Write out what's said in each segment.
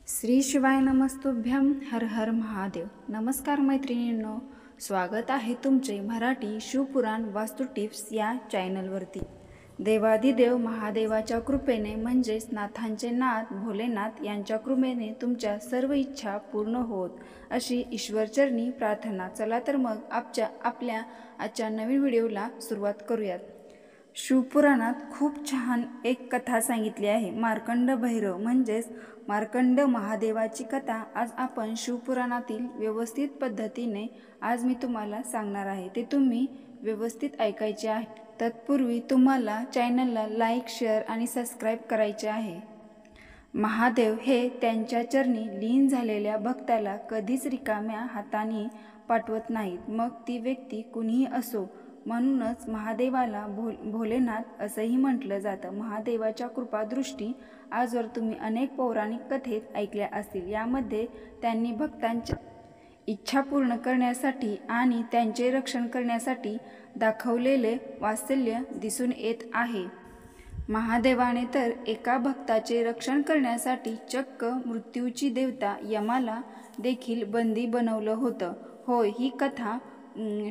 श्री शिवाय नमस्तुभ्यं हर हर महादेव। नमस्कार मैत्रिणींनो, स्वागत आहे तुमचे मराठी शिवपुराण वास्तू टिप्स या चॅनलवरती। देवाधिदेव महादेवाच्या कृपेने म्हणजेच नाथांचे नाथ भोलेनाथ यांच्या कृपेने तुमच्या सर्व इच्छा पूर्ण होत अशी ईश्वरचरणी प्रार्थना। चला तर मग आपल्या आजच्या नवीन व्हिडिओला सुरुवात करूयात। शिवपुराणात खूप छान एक कथा सांगितली आहे, मार्कंड भैरव म्हणजेच मार्कंड महादेवाची कथा आज आपण शिवपुराणातील व्यवस्थित पद्धतीने आज मी तुम्हाला सांगणार आहे। ते तुम्ही व्यवस्थित ऐकायचे आहे। तत्पूर्वी तुम्हाला चॅनलला लाईक, शेअर आणि सबस्क्राईब करायचे आहे। महादेव हे त्यांच्या चरणी लीन झालेल्या भक्ताला कधीच रिकाम्या हाताने पाठवत नाहीत, मग ती व्यक्ती कुणीही असो। म्हणूनच महादेवाला भोलेनाथ असंही म्हटलं जातं। महादेवाच्या कृपादृष्टी आजवर तुम्ही अनेक पौराणिक कथेत ऐकल्या असतील। यामध्ये त्यांनी भक्तांच्या इच्छा पूर्ण करण्यासाठी आणि त्यांचे रक्षण करण्यासाठी दाखवलेले वात्सल्य दिसून येत आहे। महादेवाने तर एका भक्ताचे रक्षण करण्यासाठी चक्क मृत्यूची देवता यमाला देखील बंदी बनवलं होतं। होय, ही कथा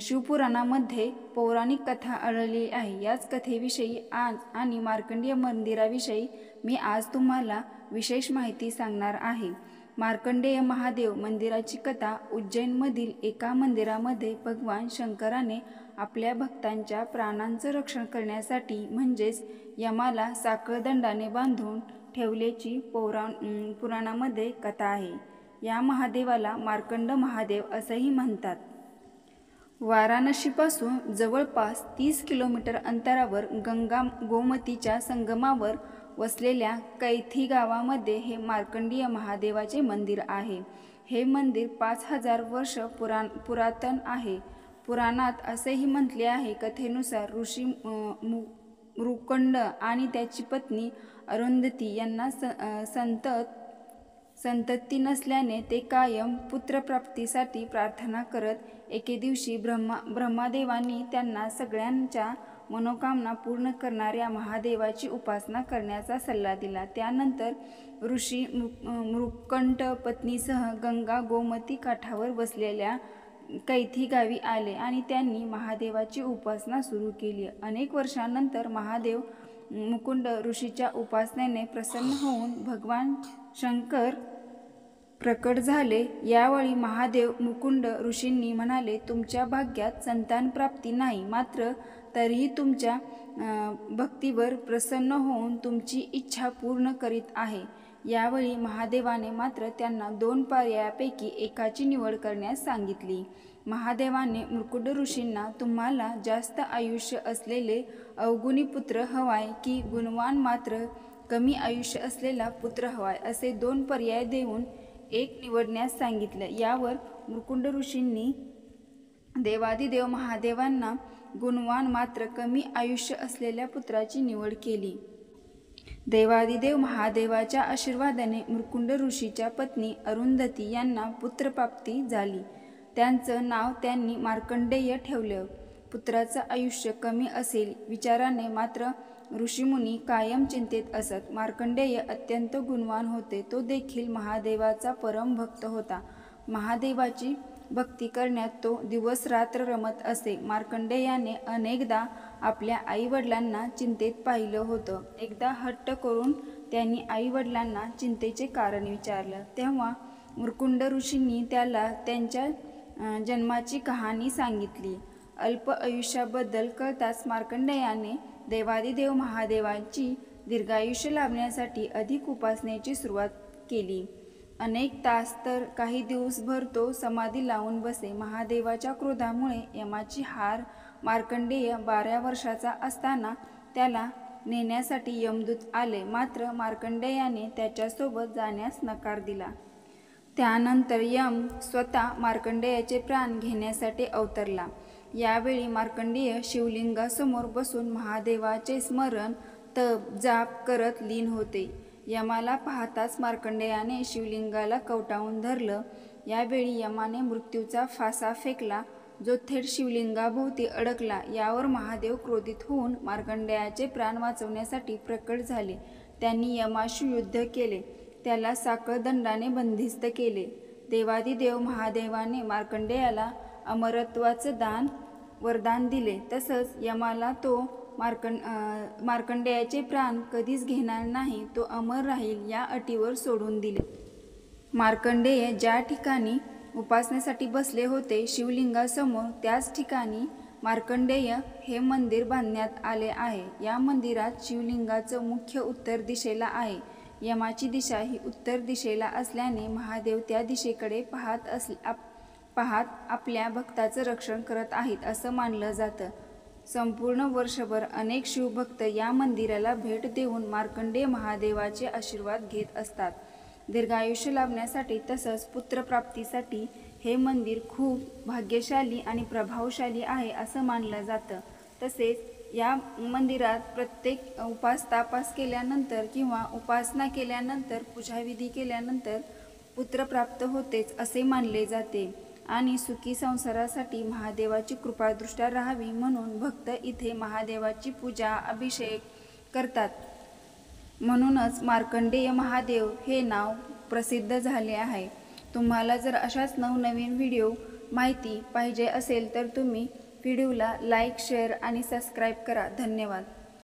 शिवपुराणामध्ये पौराणिक कथा आढळली आहे। याच कथेविषयी आज आणि मार्कंडेय मंदिराविषयी मी आज तुम्हाला विशेष माहिती सांगणार आहे। मार्कंडेय महादेव मंदिराची कथा उज्जैनमधील एका मंदिरामध्ये भगवान शंकराने आपल्या भक्तांच्या प्राणांचं रक्षण करण्यासाठी म्हणजेच यमाला साखळदंडाने बांधून ठेवल्याची पुराणामध्ये कथा आहे। या महादेवाला मार्कंड महादेव असंही म्हणतात। वाराणसीपासून जवळपास 30 किलोमीटर अंतरावर गंगा गोमतीच्या संगमावर वसलेल्या कैथी गावामध्ये हे मार्कंडेय महादेवाचे मंदिर आहे। हे मंदिर 5000 वर्ष पुरातन आहे। पुराणात असेही म्हटले आहे, कथेनुसार ऋषी मृकंड आणि त्याची पत्नी अरुंधती यांना संतती नसल्याने ते कायम पुत्रप्राप्तीसाठी प्रार्थना करत। एके दिवशी ब्रह्मदेवांनी त्यांना सगळ्यांच्या मनोकामना पूर्ण करणाऱ्या महादेवाची उपासना करण्याचा सल्ला दिला। त्यानंतर ऋषी मृकंड पत्नीसह गंगा गोमती काठावर वसलेल्या कैथी गावी आले आणि त्यांनी महादेवाची उपासना सुरू केली। अनेक वर्षांनंतर महादेव मुकुंड ऋषीच्या उपासनेने प्रसन्न होऊन भगवान शंकर प्रकट झाले। यावेळी महादेव मुकुंड ऋषींनी म्हणाले, तुमच्या भाग्यात संतान प्राप्ती नाही, मात्र तरीही तुमच्या भक्तीवर प्रसन्न होऊन तुमची इच्छा पूर्ण करीत आहे। यावेळी महादेवाने मात्र त्यांना 2 पर्यायापैकी एकाची निवड करण्यास सांगितली। महादेवाने मुकुंड ऋषींना तुम्हाला जास्त आयुष्य असलेले अवगुणी पुत्र हवाय की गुणवान मात्र कमी आयुष्य असलेला पुत्र हवाय असे 2 पर्याय देऊन एक निवडण्यास सांगितलं। यावर मुकुंड ऋषींनी देवाधिदेव महादेवांना गुणवान मात्र कमी आयुष्य असलेल्या पुत्राची निवड केली। देवाधिदेव महादेवाच्या आशीर्वादाने मुकुंड ऋषीच्या पत्नी अरुंधती यांना पुत्रप्राप्ती झाली। त्यांचं नाव त्यांनी मार्कंडेय ठेवलं। पुत्राचं आयुष्य कमी असेल विचाराने मात्र ऋषीमुनी कायम चिंतेत असत। मार्कंडेय अत्यंत गुणवान होते, तो देखील महादेवाचा परम भक्त होता। महादेवाची भक्ती करण्यात तो दिवस रात्र रमत असे। मार्कंडेयाने अनेकदा आपल्या आई वडिलांना चिंतेत पाहिलं होतं। एकदा हट्ट करून त्यांनी आई वडिलांना चिंतेचे कारण विचारलं, तेव्हा मुकुंड ऋषींनी त्याला त्यांच्या जन्माची कहाणी सांगितली। अल्प आयुष्याबद्दल कळताच मार्कंडेयाने देवाधिदेव महादेवाची दीर्घायुष्य लाभण्यासाठी अधिक उपासनेची सुरुवात केली। अनेक तास तर काही दिवसभर तो समाधी लावून बसे। महादेवाच्या क्रोधामुळे यमाची हार मार्कंडेय 12 वर्षाचा असताना त्याला नेण्यासाठी यमदूत आले, मात्र मार्कंडेयाने त्याच्यासोबत जाण्यास नकार दिला। त्यानंतर यम स्वतः मार्कंडेयाचे प्राण घेण्यासाठी अवतरला। यावेळी मार्कंडेय शिवलिंगासमोर बसून महादेवाचे स्मरण तप जाप करत लीन होते। यमाला पाहताच मार्कंडेयाने शिवलिंगाला कवटाळून धरलं। यावेळी यमाने मृत्यूचा फासा फेकला, जो थेट शिवलिंगाभोवती अडकला। यावर महादेव क्रोधित होऊन मार्कंडेयाचे प्राण वाचवण्यासाठी प्रकट झाले। त्यांनी यमाशी युद्ध केले त्याला साखळदंडाने बंदिस्त केले. देवादिदेव महादेवाने मार्कंडेयाला अमरत्वाचं वरदान दिले. तसंच यमाला तो मार्कंडेयाचे प्राण कधीच घेणार नाही, तो अमर राहील या अटीवर सोडून दिले. मार्कंडेय ज्या ठिकाणी उपासनेसाठी बसले होते शिवलिंगासमोर, त्याच ठिकाणी मार्कंडेय हे मंदिर बांधण्यात आले आहे. या मंदिरात शिवलिंगाचं मुख्य उत्तर दिशेला आहे. यमाची दिशा ही उत्तर दिशेला असल्याने महादेव त्या दिशेकडे पाहत आपल्या भक्ताचं रक्षण करत आहेत असं मानलं जातं. संपूर्ण वर्षभर अनेक शिवभक्त या मंदिराला भेट देऊन मार्कंडेय महादेवाचे आशीर्वाद घेत असतात. दीर्घायुष्य लाभण्यासाठी तसंच पुत्रप्राप्तीसाठी हे मंदिर खूप भाग्यशाली आणि प्रभावशाली आहे असं मानलं जातं. तसेच या मंदिरात प्रत्येक उपास केल्यानंतर किंवा उपासना केल्यानंतर, पूजाविधी केल्यानंतर पुत्र प्राप्त होतेच असे मानले जाते आणि सुखी संसारासाठी महादेवाची कृपादृष्टी राहावी म्हणून भक्त इथे महादेवाची पूजा, अभिषेक करतात. म्हणूनच मार्कंडेय महादेव हे नाव प्रसिद्ध झाले आहे. तुम्हाला जर अशाच नवनवीन व्हिडिओ माहिती पाहिजे असेल तर तुम्ही व्हिडिओला लाईक, शेअर आणि सबस्क्राईब करा. धन्यवाद.